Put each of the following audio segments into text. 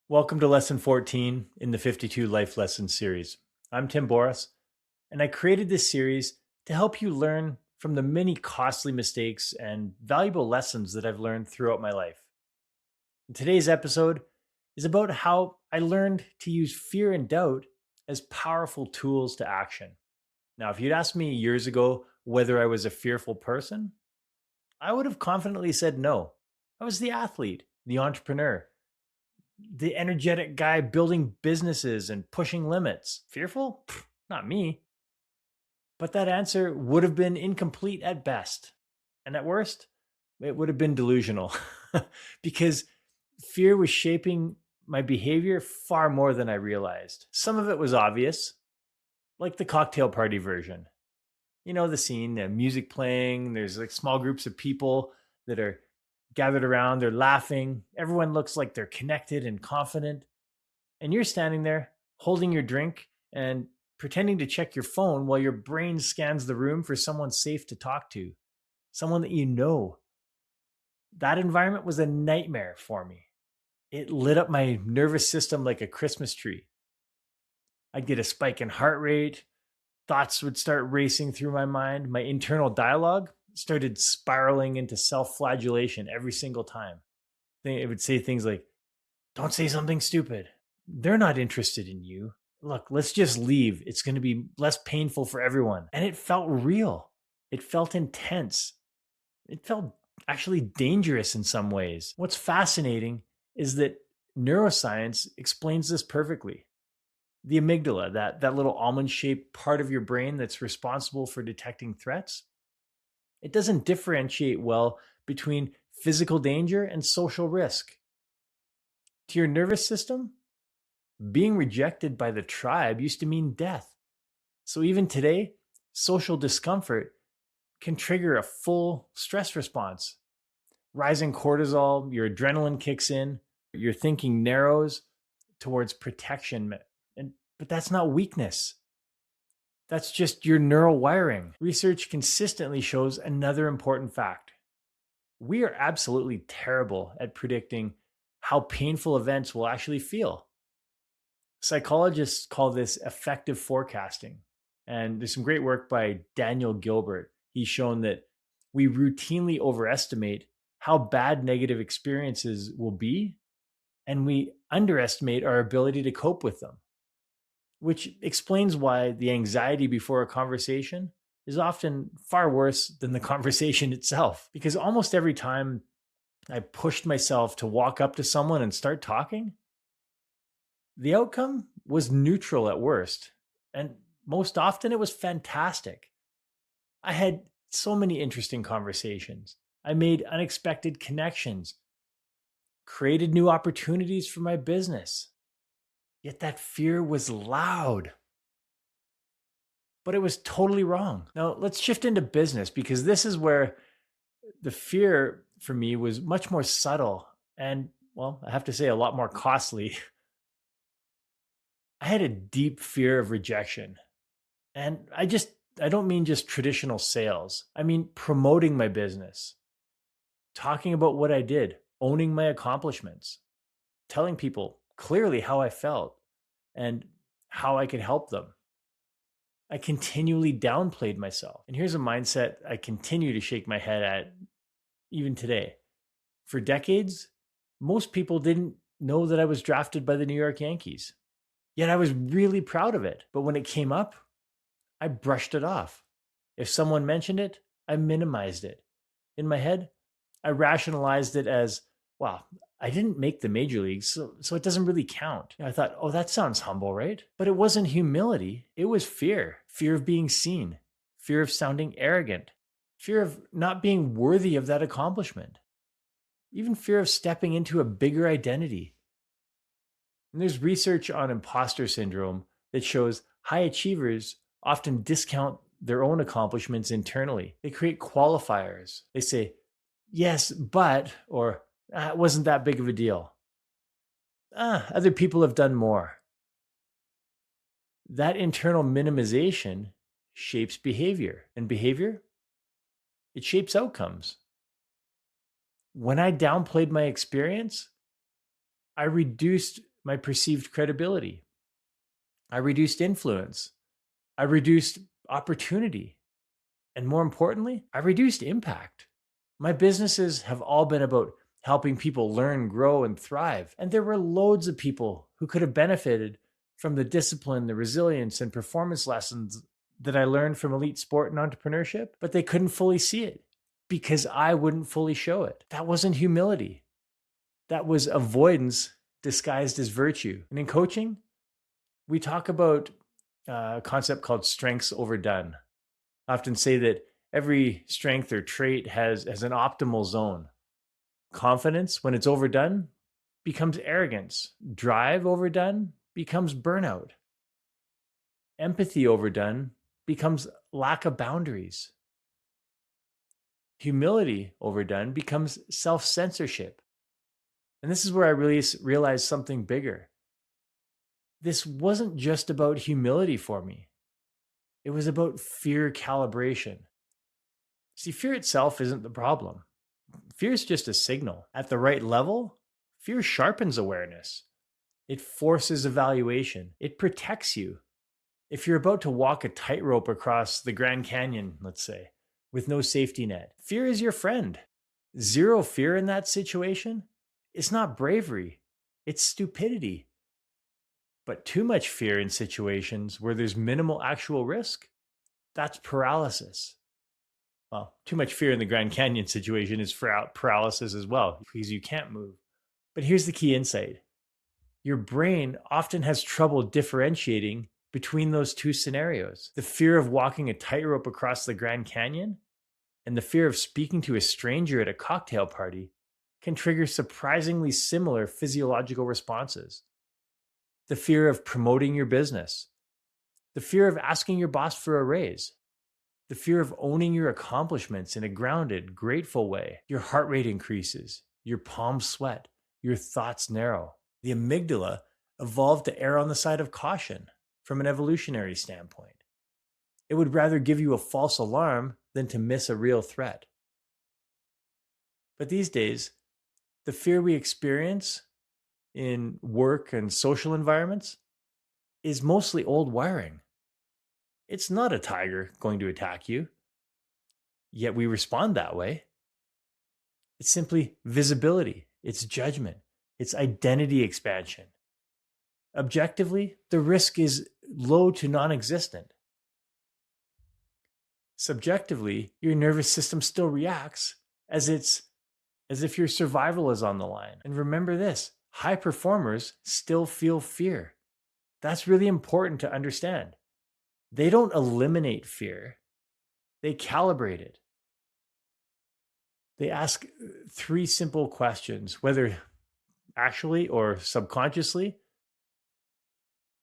Welcome to Lesson 14 in the 52 Life Lessons series. I'm Tim Borys, and I created this series to help you learn from the many costly mistakes and valuable lessons that I've learned throughout my life. And today's episode is about how I learned to use fear and doubt as powerful tools to action. Now, if you'd asked me years ago whether I was a fearful person, I would have confidently said no. I was the athlete, the entrepreneur, the energetic guy building businesses and pushing limits. Fearful? Pfft, not me. But that answer would have been incomplete at best. And at worst, it would have been delusional because fear was shaping my behavior far more than I realized. Some of it was obvious, like the cocktail party version. You know the scene, the music playing, there's like small groups of people that are gathered around, they're laughing, everyone looks like they're connected and confident, and you're standing there holding your drink and pretending to check your phone while your brain scans the room for someone safe to talk to, someone that you know. That environment was a nightmare for me. It lit up my nervous system like a Christmas tree. I'd get a spike in heart rate, thoughts would start racing through my mind. My internal dialogue started spiraling into self flagellation every single time. It would say things like, don't say something stupid. They're not interested in you. Look, let's just leave. It's going to be less painful for everyone. And it felt real. It felt intense. It felt actually dangerous in some ways. What's fascinating is that neuroscience explains this perfectly. The amygdala, that little almond-shaped part of your brain that's responsible for detecting threats, it doesn't differentiate well between physical danger and social risk. To your nervous system, being rejected by the tribe used to mean death. So even today, social discomfort can trigger a full stress response. Rising cortisol, your adrenaline kicks in, your thinking narrows towards protection. But that's not weakness. That's just your neural wiring. Research consistently shows another important fact. We are absolutely terrible at predicting how painful events will actually feel. Psychologists call this effective forecasting. And there's some great work by Daniel Gilbert. He's shown that we routinely overestimate how bad negative experiences will be, and we underestimate our ability to cope with them, which explains why the anxiety before a conversation is often far worse than the conversation itself. Because almost every time I pushed myself to walk up to someone and start talking, the outcome was neutral at worst. And most often it was fantastic. I had so many interesting conversations. I made unexpected connections, created new opportunities for my business. Yet that fear was loud. But it was totally wrong. Now, let's shift into business because this is where the fear for me was much more subtle and, well, I have to say, a lot more costly. I had a deep fear of rejection. And I don't mean just traditional sales. I mean promoting my business, talking about what I did, owning my accomplishments, telling people clearly how I felt and how I could help them. I continually downplayed myself. And here's a mindset I continue to shake my head at even today. For decades, most people didn't know that I was drafted by the New York Yankees. Yet I was really proud of it. But when it came up, I brushed it off. If someone mentioned it, I minimized it. In my head, I rationalized it as, well, I didn't make the major leagues, so it doesn't really count. I thought, oh, that sounds humble, right? But it wasn't humility. It was fear. Fear of being seen. Fear of sounding arrogant. Fear of not being worthy of that accomplishment. Even fear of stepping into a bigger identity. And there's research on imposter syndrome that shows high achievers often discount their own accomplishments internally. They create qualifiers. They say, yes, but, or it wasn't that big of a deal. Other people have done more. That internal minimization shapes behavior, and behavior, it shapes outcomes. When I downplayed my experience, I reduced my perceived credibility. I reduced influence. I reduced opportunity. And more importantly, I reduced impact. My businesses have all been about helping people learn, grow, and thrive. And there were loads of people who could have benefited from the discipline, the resilience, and performance lessons that I learned from elite sport and entrepreneurship, but they couldn't fully see it because I wouldn't fully show it. That wasn't humility. That was avoidance disguised as virtue. And in coaching, we talk about a concept called strengths overdone. I often say that every strength or trait has an optimal zone. Confidence, when it's overdone, becomes arrogance. Drive overdone becomes burnout. Empathy overdone becomes lack of boundaries. Humility overdone becomes self-censorship. And this is where I really realized something bigger. This wasn't just about humility for me. It was about fear calibration. See, fear itself isn't the problem. Fear is just a signal. At the right level, fear sharpens awareness. It forces evaluation. It protects you. If you're about to walk a tightrope across the Grand Canyon, let's say, with no safety net, fear is your friend. Zero fear in that situation is not bravery, it's stupidity. But too much fear in situations where there's minimal actual risk, that's paralysis. Well, too much fear in the Grand Canyon situation is paralysis as well, because you can't move. But here's the key insight. Your brain often has trouble differentiating between those two scenarios. The fear of walking a tightrope across the Grand Canyon and the fear of speaking to a stranger at a cocktail party can trigger surprisingly similar physiological responses. The fear of promoting your business, the fear of asking your boss for a raise, the fear of owning your accomplishments in a grounded, grateful way. Your heart rate increases, your palms sweat, your thoughts narrow. The amygdala evolved to err on the side of caution from an evolutionary standpoint. It would rather give you a false alarm than to miss a real threat. But these days, the fear we experience in work and social environments is mostly old wiring. It's not a tiger going to attack you, yet we respond that way. It's simply visibility, it's judgment, it's identity expansion. Objectively, the risk is low to non-existent. Subjectively, your nervous system still reacts as if your survival is on the line. And remember this, high performers still feel fear. That's really important to understand. They don't eliminate fear, they calibrate it. They ask three simple questions, whether actually or subconsciously.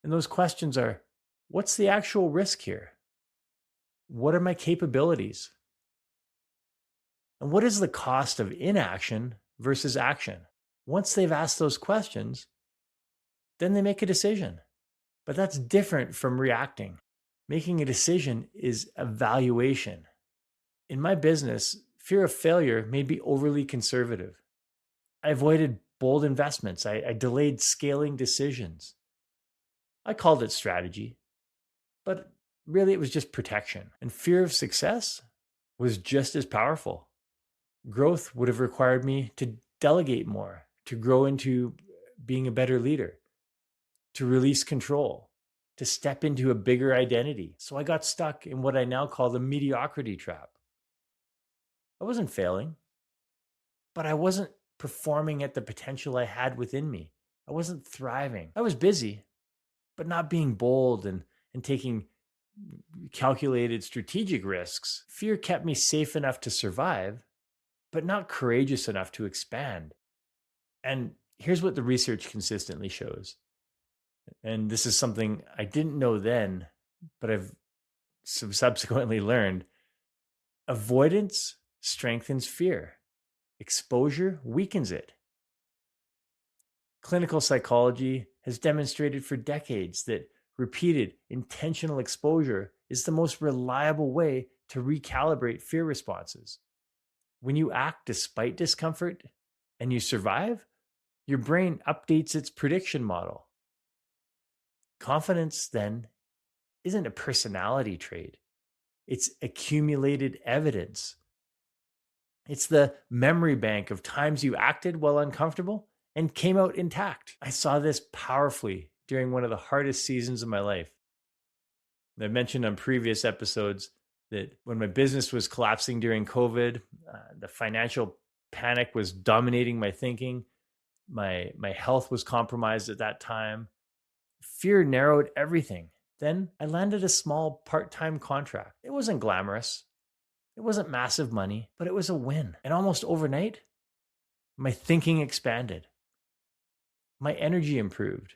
And those questions are, what's the actual risk here? What are my capabilities? And what is the cost of inaction versus action? Once they've asked those questions, then they make a decision. But that's different from reacting. Making a decision is evaluation. In my business, fear of failure made me overly conservative. I avoided bold investments. I delayed scaling decisions. I called it strategy, but really it was just protection. And fear of success was just as powerful. Growth would have required me to delegate more, to grow into being a better leader, to release control, to step into a bigger identity. So I got stuck in what I now call the mediocrity trap. I wasn't failing, but I wasn't performing at the potential I had within me. I wasn't thriving. I was busy, but not being bold and taking calculated strategic risks. Fear kept me safe enough to survive, but not courageous enough to expand. And here's what the research consistently shows. And this is something I didn't know then, but I've subsequently learned. Avoidance strengthens fear. Exposure weakens it. Clinical psychology has demonstrated for decades that repeated intentional exposure is the most reliable way to recalibrate fear responses. When you act despite discomfort and you survive, your brain updates its prediction model. Confidence, then, isn't a personality trait, it's accumulated evidence. It's the memory bank of times you acted while uncomfortable and came out intact. I saw this powerfully during one of the hardest seasons of my life. I mentioned on previous episodes that when my business was collapsing during COVID, the financial panic was dominating my thinking. My health was compromised at that time. Fear narrowed everything. Then I landed a small part-time contract. It wasn't glamorous. It wasn't massive money, but it was a win. And almost overnight, my thinking expanded. My energy improved.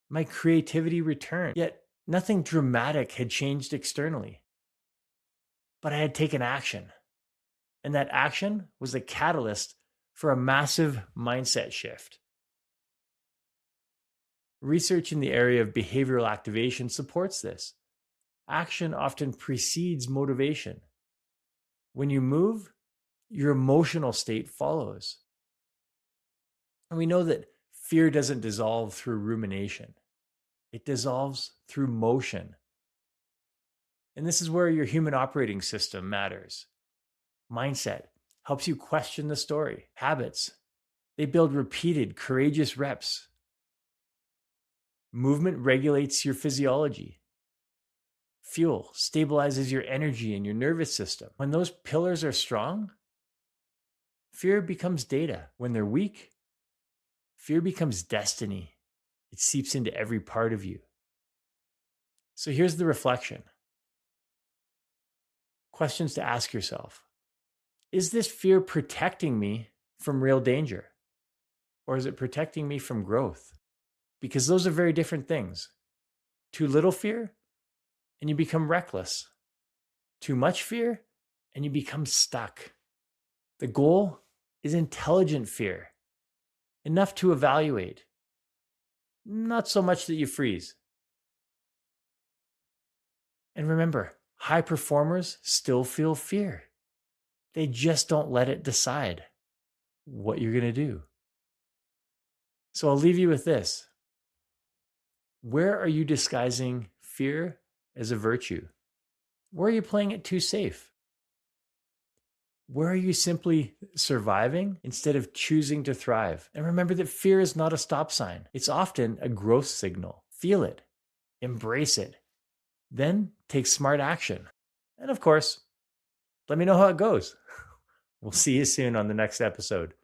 My creativity returned. Yet nothing dramatic had changed externally. But I had taken action. And that action was a catalyst for a massive mindset shift. Research in the area of behavioral activation supports this. Action often precedes motivation. When you move, your emotional state follows. And we know that fear doesn't dissolve through rumination. It dissolves through motion. And this is where your human operating system matters. Mindset helps you question the story. Habits, they build repeated, courageous reps. Movement regulates your physiology. Fuel stabilizes your energy and your nervous system. When those pillars are strong, fear becomes data. When they're weak, fear becomes destiny. It seeps into every part of you. So here's the reflection. Questions to ask yourself. Is this fear protecting me from real danger? Or is it protecting me from growth? Because those are very different things. Too little fear, and you become reckless. Too much fear, and you become stuck. The goal is intelligent fear, enough to evaluate, not so much that you freeze. And remember, high performers still feel fear. They just don't let it decide what you're going to do. So I'll leave you with this. Where are you disguising fear as a virtue? Where are you playing it too safe? Where are you simply surviving instead of choosing to thrive? And remember that fear is not a stop sign. It's often a growth signal. Feel it, embrace it, then take smart action. And of course, let me know how it goes. We'll see you soon on the next episode.